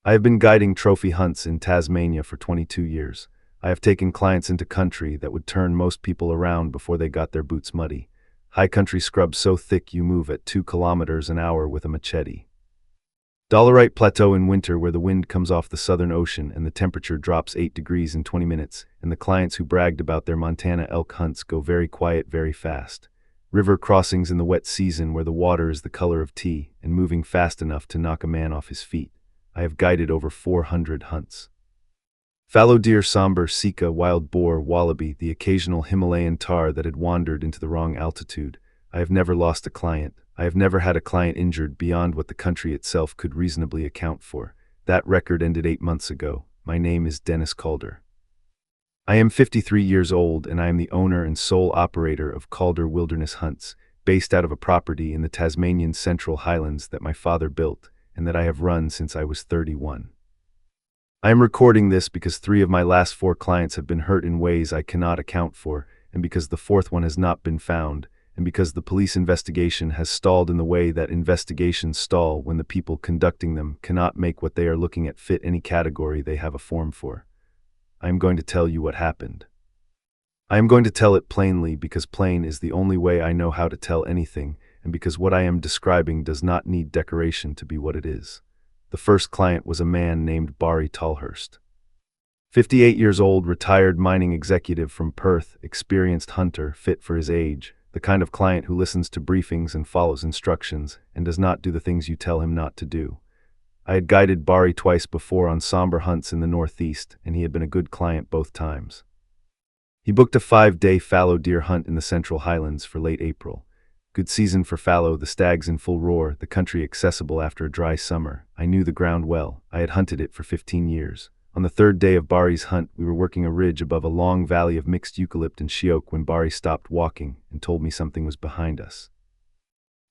I have been guiding trophy hunts in Tasmania for 22 years. I have taken clients into country that would turn most people around before they got their boots muddy. High country scrub so thick you move at 2 kilometers an hour with a machete. Dolerite Plateau in winter where the wind comes off the Southern Ocean and the temperature drops 8 degrees in 20 minutes, and the clients who bragged about their Montana elk hunts go very quiet very fast. River crossings in the wet season where the water is the color of tea and moving fast enough to knock a man off his feet. I have guided over 400 hunts. Fallow deer, somber, sika, wild boar, wallaby, the occasional Himalayan tahr that had wandered into the wrong altitude. I have never lost a client. I have never had a client injured beyond what the country itself could reasonably account for. That record ended 8 months ago. My name is Dennis Calder. I am 53 years old and I am the owner and sole operator of Calder Wilderness Hunts, based out of a property in the Tasmanian Central Highlands that my father built and that I have run since I was 31. I am recording this because 3 of my last 4 clients have been hurt in ways I cannot account for, and because the 4th one has not been found, and because the police investigation has stalled in the way that investigations stall when the people conducting them cannot make what they are looking at fit any category they have a form for. I am going to tell you what happened. I am going to tell it plainly because plain is the only way I know how to tell anything, and because what I am describing does not need decoration to be what it is. The first client was a man named Barry Tallhurst. 58 years old, retired mining executive from Perth, experienced hunter, fit for his age, the kind of client who listens to briefings and follows instructions, and does not do the things you tell him not to do. I had guided Barry twice before on somber hunts in the northeast, and he had been a good client both times. He booked a 5-day fallow deer hunt in the Central Highlands for late April. Good season for fallow, the stags in full roar, the country accessible after a dry summer. I knew the ground well. I had hunted it for 15 years. On the 3rd day of Barry's hunt, we were working a ridge above a long valley of mixed eucalypt and sheoak when Barry stopped walking and told me something was behind us.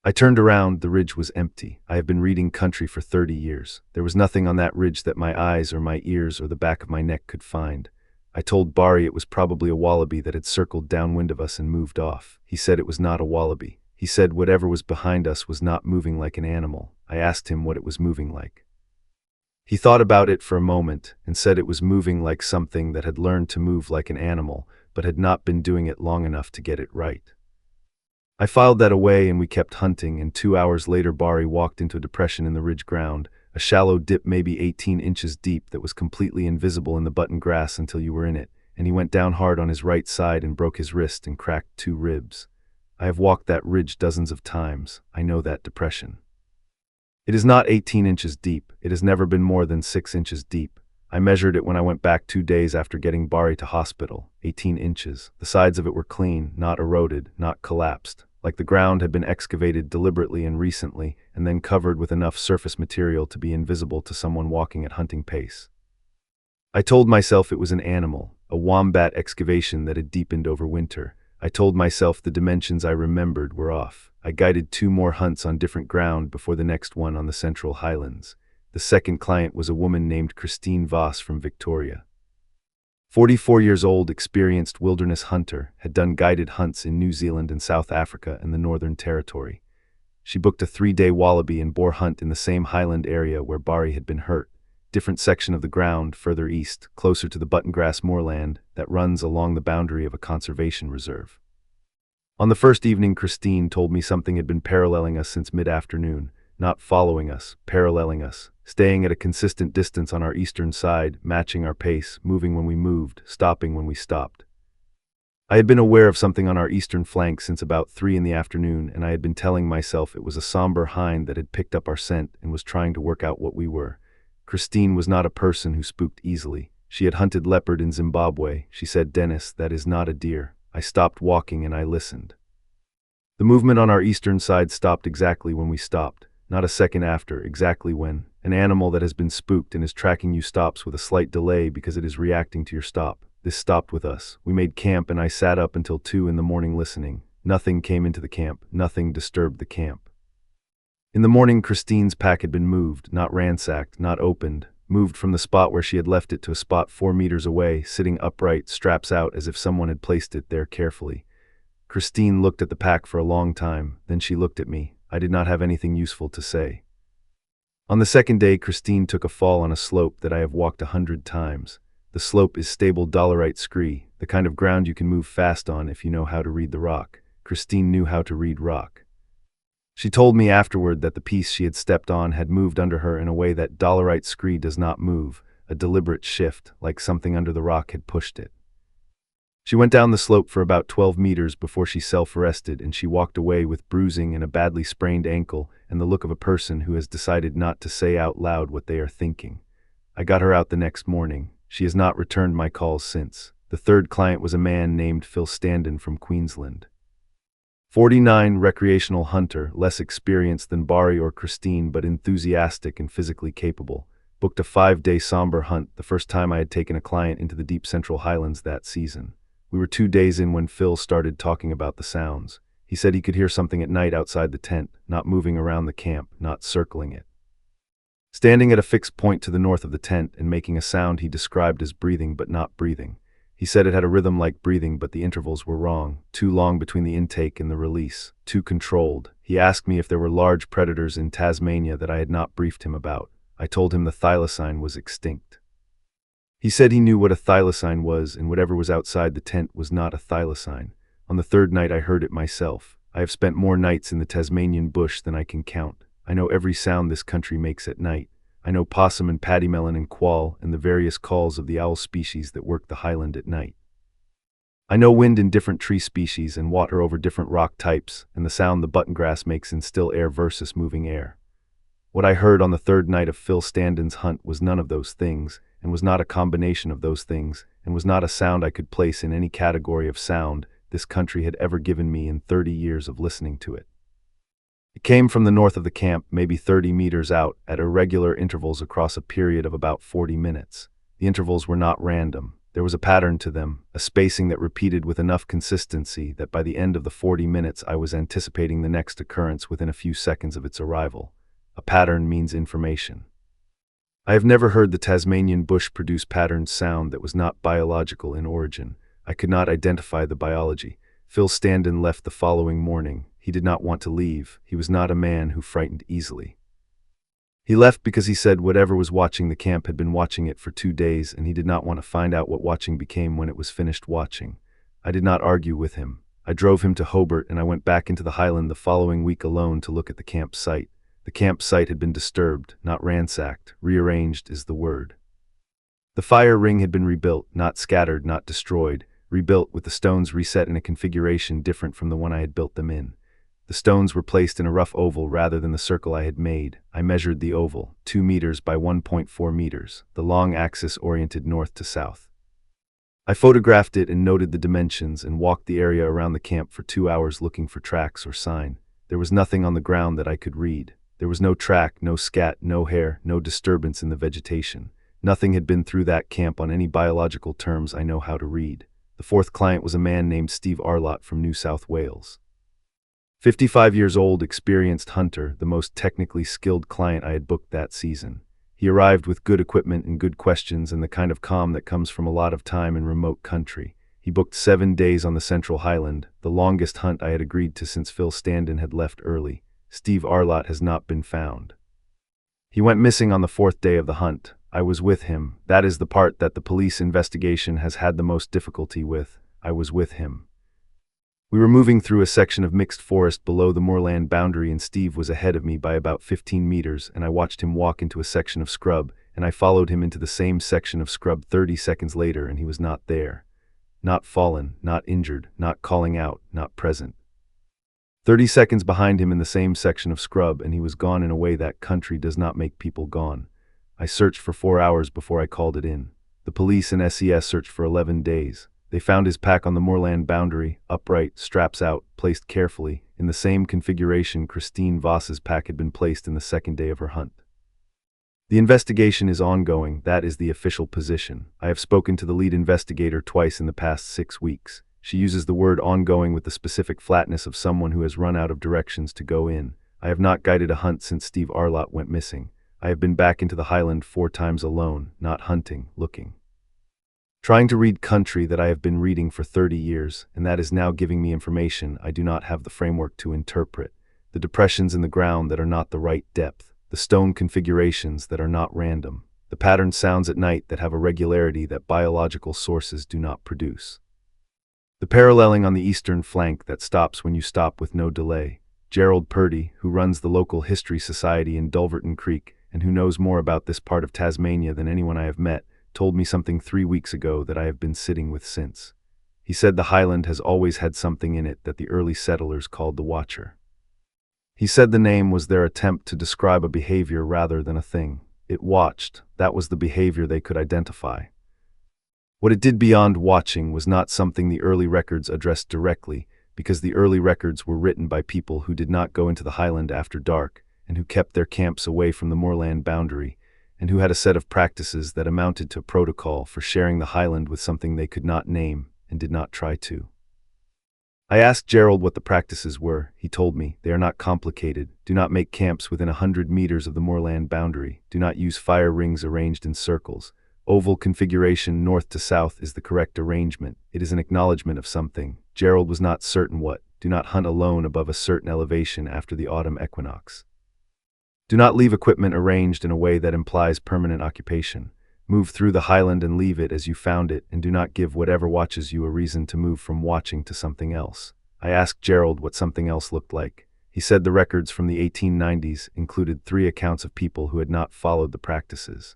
I turned around. The ridge was empty. I have been reading country for 30 years. There was nothing on that ridge that my eyes or my ears or the back of my neck could find. I told Barry it was probably a wallaby that had circled downwind of us and moved off. He said it was not a wallaby. He said whatever was behind us was not moving like an animal. I asked him what it was moving like. He thought about it for a moment and said it was moving like something that had learned to move like an animal, but had not been doing it long enough to get it right. I filed that away and we kept hunting, and 2 hours later Barry walked into a depression in the ridge ground, a shallow dip maybe 18 inches deep that was completely invisible in the button grass until you were in it, and he went down hard on his right side and broke his wrist and cracked 2 ribs. I have walked that ridge dozens of times. I know that depression. It is not 18 inches deep. It has never been more than 6 inches deep. I measured it when I went back 2 days after getting Barry to hospital. 18 inches. The sides of it were clean, not eroded, not collapsed, like the ground had been excavated deliberately and recently, and then covered with enough surface material to be invisible to someone walking at hunting pace. I told myself it was an animal, a wombat excavation that had deepened over winter. I told myself the dimensions I remembered were off. I guided 2 more hunts on different ground before the next one on the Central Highlands. The second client was a woman named Christine Voss from Victoria. 44 years old, experienced wilderness hunter, had done guided hunts in New Zealand and South Africa and the Northern Territory. She booked a 3-day wallaby and boar hunt in the same highland area where Barry had been hurt. Different section of the ground further east, closer to the buttongrass moorland that runs along the boundary of a conservation reserve. On the first evening, Christine told me something had been paralleling us since mid-afternoon, not following us, paralleling us, staying at a consistent distance on our eastern side, matching our pace, moving when we moved, stopping when we stopped. I had been aware of something on our eastern flank since about 3 in the afternoon, and I had been telling myself it was a somber hind that had picked up our scent and was trying to work out what we were. Christine was not a person who spooked easily. She had hunted leopard in Zimbabwe. She said, "Dennis, that is not a deer." I stopped walking and I listened. The movement on our eastern side stopped exactly when we stopped, not a second after, exactly when. An animal that has been spooked and is tracking you stops with a slight delay because it is reacting to your stop. This stopped with us. We made camp and I sat up until 2 in the morning listening. Nothing came into the camp. Nothing disturbed the camp. In the morning, Christine's pack had been moved, not ransacked, not opened, moved from the spot where she had left it to a spot 4 meters away, sitting upright, straps out as if someone had placed it there carefully. Christine looked at the pack for a long time, then she looked at me. I did not have anything useful to say. On the second day, Christine took a fall on a slope that I have walked 100 times. The slope is stable dolerite scree, the kind of ground you can move fast on if you know how to read the rock. Christine knew how to read rock. She told me afterward that the piece she had stepped on had moved under her in a way that dolerite scree does not move, a deliberate shift, like something under the rock had pushed it. She went down the slope for about 12 meters before she self-arrested, and she walked away with bruising and a badly sprained ankle and the look of a person who has decided not to say out loud what they are thinking. I got her out the next morning. She has not returned my calls since. The third client was a man named Phil Standen from Queensland. 49, recreational hunter, less experienced than Barry or Christine, but enthusiastic and physically capable. Booked a 5-day somber hunt, the first time I had taken a client into the deep Central Highlands that season. We were 2 days in when Phil started talking about the sounds. He said he could hear something at night outside the tent, not moving around the camp, not circling it. Standing at a fixed point to the north of the tent and making a sound he described as breathing but not breathing. He said it had a rhythm like breathing, but the intervals were wrong, too long between the intake and the release, too controlled. He asked me if there were large predators in Tasmania that I had not briefed him about. I told him the thylacine was extinct. He said he knew what a thylacine was, and whatever was outside the tent was not a thylacine. On the third night I heard it myself. I have spent more nights in the Tasmanian bush than I can count. I know every sound this country makes at night. I know possum and paddymellon and quail and the various calls of the owl species that work the highland at night. I know wind in different tree species and water over different rock types, and the sound the buttongrass makes in still air versus moving air. What I heard on the third night of Phil Standen's hunt was none of those things, and was not a combination of those things, and was not a sound I could place in any category of sound this country had ever given me in 30 years of listening to it. It came from the north of the camp, maybe 30 meters out, at irregular intervals across a period of about 40 minutes. The intervals were not random. There was a pattern to them, a spacing that repeated with enough consistency that by the end of the 40 minutes I was anticipating the next occurrence within a few seconds of its arrival. A pattern means information. I have never heard the Tasmanian bush produce patterned sound that was not biological in origin. I could not identify the biology. Phil Standen left the following morning. He did not want to leave. He was not a man who frightened easily. He left because he said whatever was watching the camp had been watching it for 2 days, and he did not want to find out what watching became when it was finished watching. I did not argue with him. I drove him to Hobart, and I went back into the Highland the following week alone to look at the campsite. The campsite had been disturbed, not ransacked. Rearranged is the word. The fire ring had been rebuilt, not scattered, not destroyed. Rebuilt with the stones reset in a configuration different from the one I had built them in. The stones were placed in a rough oval rather than the circle I had made. I measured the oval, 2 meters by 1.4 meters, the long axis oriented north to south. I photographed it and noted the dimensions and walked the area around the camp for 2 hours looking for tracks or sign. There was nothing on the ground that I could read. There was no track, no scat, no hair, no disturbance in the vegetation. Nothing had been through that camp on any biological terms I know how to read. The fourth client was a man named Steve Arlott from New South Wales. 55 years old, experienced hunter, the most technically skilled client I had booked that season. He arrived with good equipment and good questions and the kind of calm that comes from a lot of time in remote country. He booked 7 days on the Central Highland, the longest hunt I had agreed to since Phil Standen had left early. Steve Arlott has not been found. He went missing on the 4th day of the hunt. I was with him. That is the part that the police investigation has had the most difficulty with. I was with him. We were moving through a section of mixed forest below the moorland boundary, and Steve was ahead of me by about 15 meters, and I watched him walk into a section of scrub, and I followed him into the same section of scrub 30 seconds later, and he was not there. Not fallen, not injured, not calling out, not present. 30 seconds behind him in the same section of scrub, and he was gone in a way that country does not make people gone. I searched for 4 hours before I called it in. The police and SES searched for 11 days. They found his pack on the moorland boundary, upright, straps out, placed carefully, in the same configuration Christine Voss's pack had been placed in the 2nd day of her hunt. The investigation is ongoing. That is the official position. I have spoken to the lead investigator twice in the past 6 weeks. She uses the word ongoing with the specific flatness of someone who has run out of directions to go in. I have not guided a hunt since Steve Arlott went missing. I have been back into the Highland 4 times alone, not hunting, looking. Trying to read country that I have been reading for 30 years, and that is now giving me information I do not have the framework to interpret. The depressions in the ground that are not the right depth. the stone configurations that are not random, the patterned sounds at night that have a regularity that biological sources do not produce. The paralleling on the eastern flank that stops when you stop with no delay. Gerald Purdy, who runs the local history society in Dulverton Creek and who knows more about this part of Tasmania than anyone I have met, told me something 3 weeks ago that I have been sitting with since. He said the highland has always had something in it that the early settlers called the Watcher. He said the name was their attempt to describe a behavior rather than a thing. It watched, that was the behavior they could identify. What it did beyond watching was not something the early records addressed directly, because the early records were written by people who did not go into the highland after dark, and who kept their camps away from the moorland boundary, and who had a set of practices that amounted to a protocol for sharing the highland with something they could not name and did not try to. I asked Gerald what the practices were. He told me, they are not complicated. Do not make camps within 100 meters of the moorland boundary. Do not use fire rings arranged in circles. Oval configuration north to south is the correct arrangement. It is an acknowledgement of something. Gerald was not certain what. Do not hunt alone above a certain elevation after the autumn equinox. Do not leave equipment arranged in a way that implies permanent occupation. Move through the highland and leave it as you found it, and do not give whatever watches you a reason to move from watching to something else. I asked Gerald what something else looked like. He said the records from the 1890s included 3 accounts of people who had not followed the practices.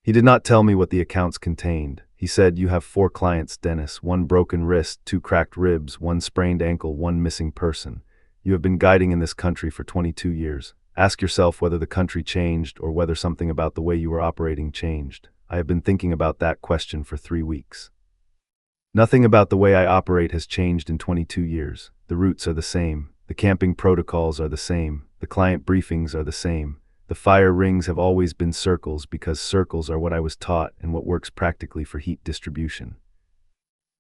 He did not tell me what the accounts contained. He said, you have 4 clients, Dennis, 1 broken wrist, 2 cracked ribs, 1 sprained ankle, 1 missing person. You have been guiding in this country for 22 years. Ask yourself whether the country changed or whether something about the way you were operating changed. I have been thinking about that question for 3 weeks. Nothing about the way I operate has changed in 22 years. The routes are the same. The camping protocols are the same. The client briefings are the same. The fire rings have always been circles because circles are what I was taught and what works practically for heat distribution.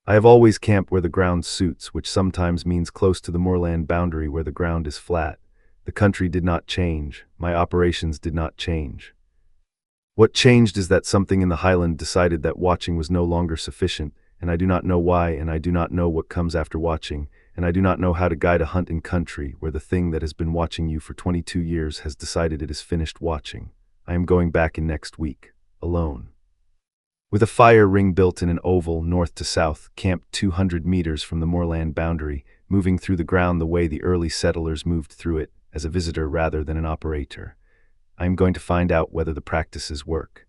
I have always camped where the ground suits, which sometimes means close to the moorland boundary where the ground is flat. The country did not change. My operations did not change. What changed is that something in the highland decided that watching was no longer sufficient, and I do not know why, and I do not know what comes after watching, and I do not know how to guide a hunt in country where the thing that has been watching you for 22 years has decided it is finished watching. I am going back in next week, alone. With a fire ring built in an oval north to south, camped 200 meters from the moorland boundary, moving through the ground the way the early settlers moved through it, as a visitor rather than an operator. I am going to find out whether the practices work.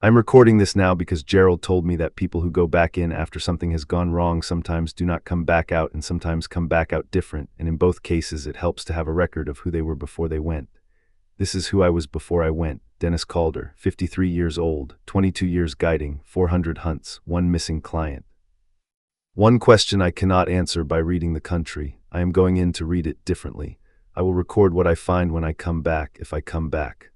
I'm recording this now because Gerald told me that people who go back in after something has gone wrong sometimes do not come back out and sometimes come back out different, and in both cases it helps to have a record of who they were before they went. This is who I was before I went. Dennis Calder, 53 years old, 22 years guiding, 400 hunts, 1 missing client. One question I cannot answer by reading the country. I am going in to read it differently. I will record what I find when I come back, if I come back.